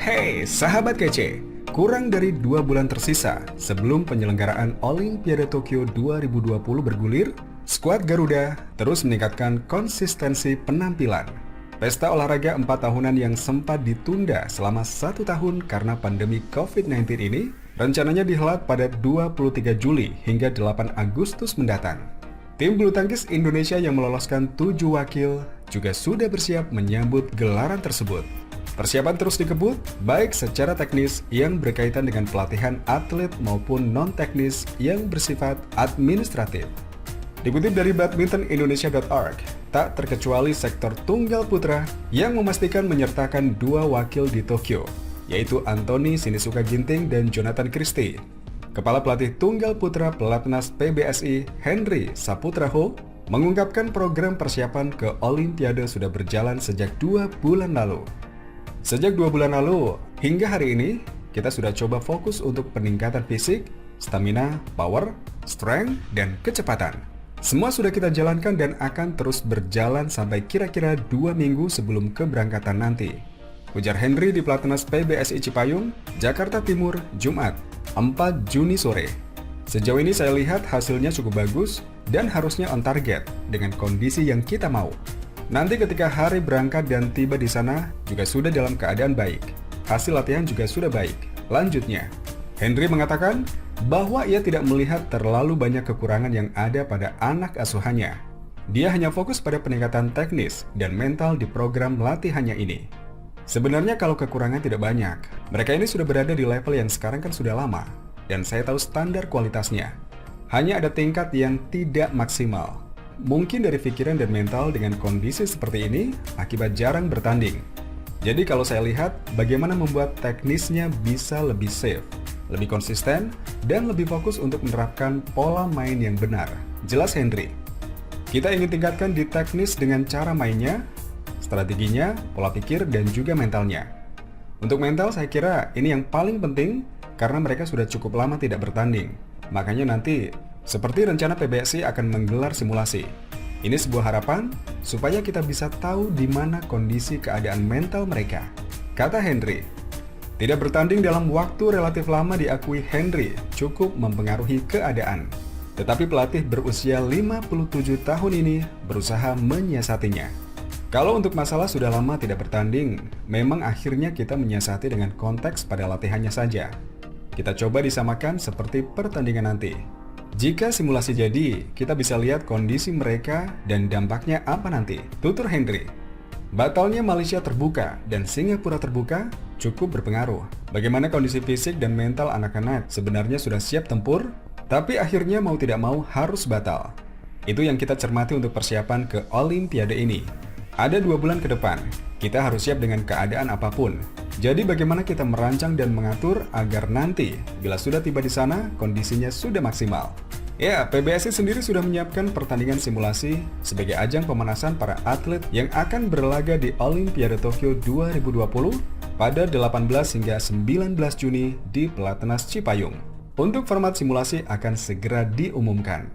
Hey, sahabat kece! Kurang dari 2 bulan tersisa sebelum penyelenggaraan Olimpiade Tokyo 2020 bergulir, skuad Garuda terus meningkatkan konsistensi penampilan. Pesta olahraga 4 tahunan yang sempat ditunda selama 1 tahun karena pandemi COVID-19 ini rencananya dihelat pada 23 Juli hingga 8 Agustus mendatang. Tim bulu tangkis Indonesia yang meloloskan 7 wakil juga sudah bersiap menyambut gelaran tersebut. Persiapan terus dikebut, baik secara teknis yang berkaitan dengan pelatihan atlet maupun non-teknis yang bersifat administratif. Dikutip dari badmintonindonesia.org, tak terkecuali sektor tunggal putra yang memastikan menyertakan 2 wakil di Tokyo, yaitu Anthony Sinisuka Ginting dan Jonathan Christie. Kepala pelatih tunggal putra pelatnas PBSI, Henry Saputraho, mengungkapkan program persiapan ke Olimpiade sudah berjalan sejak 2 bulan lalu. Sejak 2 bulan lalu, hingga hari ini, kita sudah coba fokus untuk peningkatan fisik, stamina, power, strength, dan kecepatan. Semua sudah kita jalankan dan akan terus berjalan sampai kira-kira 2 minggu sebelum keberangkatan nanti, ujar Henry di Pelatnas PBSI Cipayung, Jakarta Timur, Jumat, 4 Juni sore. Sejauh ini saya lihat hasilnya cukup bagus dan harusnya on target dengan kondisi yang kita mau. Nanti ketika hari berangkat dan tiba di sana juga sudah dalam keadaan baik. Hasil latihan juga sudah baik. Lanjutnya, Henry mengatakan bahwa ia tidak melihat terlalu banyak kekurangan yang ada pada anak asuhannya. Dia hanya fokus pada peningkatan teknis dan mental di program latihannya ini. Sebenarnya kalau kekurangan tidak banyak, mereka ini sudah berada di level yang sekarang kan sudah lama, dan saya tahu standar kualitasnya. Hanya ada tingkat yang tidak maksimal. Mungkin dari pikiran dan mental dengan kondisi seperti ini akibat jarang bertanding. Jadi kalau saya lihat bagaimana membuat teknisnya bisa lebih safe, lebih konsisten, dan lebih fokus untuk menerapkan pola main yang benar. Jelas Henry. Kita ingin tingkatkan di teknis dengan cara mainnya, strateginya, pola pikir, dan juga mentalnya. Untuk mental saya kira ini yang paling penting karena mereka sudah cukup lama tidak bertanding. Makanya nanti seperti rencana PBSI akan menggelar simulasi. Ini sebuah harapan supaya kita bisa tahu di mana kondisi keadaan mental mereka. Kata Henry, tidak bertanding dalam waktu relatif lama diakui Henry cukup mempengaruhi keadaan. Tetapi pelatih berusia 57 tahun ini berusaha menyiasatinya. Kalau untuk masalah sudah lama tidak bertanding, memang akhirnya kita menyiasati dengan konteks pada latihannya saja. Kita coba disamakan seperti pertandingan nanti. Jika simulasi jadi, kita bisa lihat kondisi mereka dan dampaknya apa nanti, tutur Henry. Batalnya Malaysia terbuka dan Singapura terbuka cukup berpengaruh. Bagaimana kondisi fisik dan mental anak-anak sebenarnya sudah siap tempur, tapi akhirnya mau tidak mau harus batal. Itu yang kita cermati untuk persiapan ke Olimpiade ini. Ada 2 bulan ke depan, kita harus siap dengan keadaan apapun. Jadi bagaimana kita merancang dan mengatur agar nanti bila sudah tiba di sana kondisinya sudah maksimal. Ya, PBSI sendiri sudah menyiapkan pertandingan simulasi sebagai ajang pemanasan para atlet yang akan berlaga di Olimpiade Tokyo 2020 pada 18 hingga 19 Juni di Pelatnas Cipayung. Untuk format simulasi akan segera diumumkan.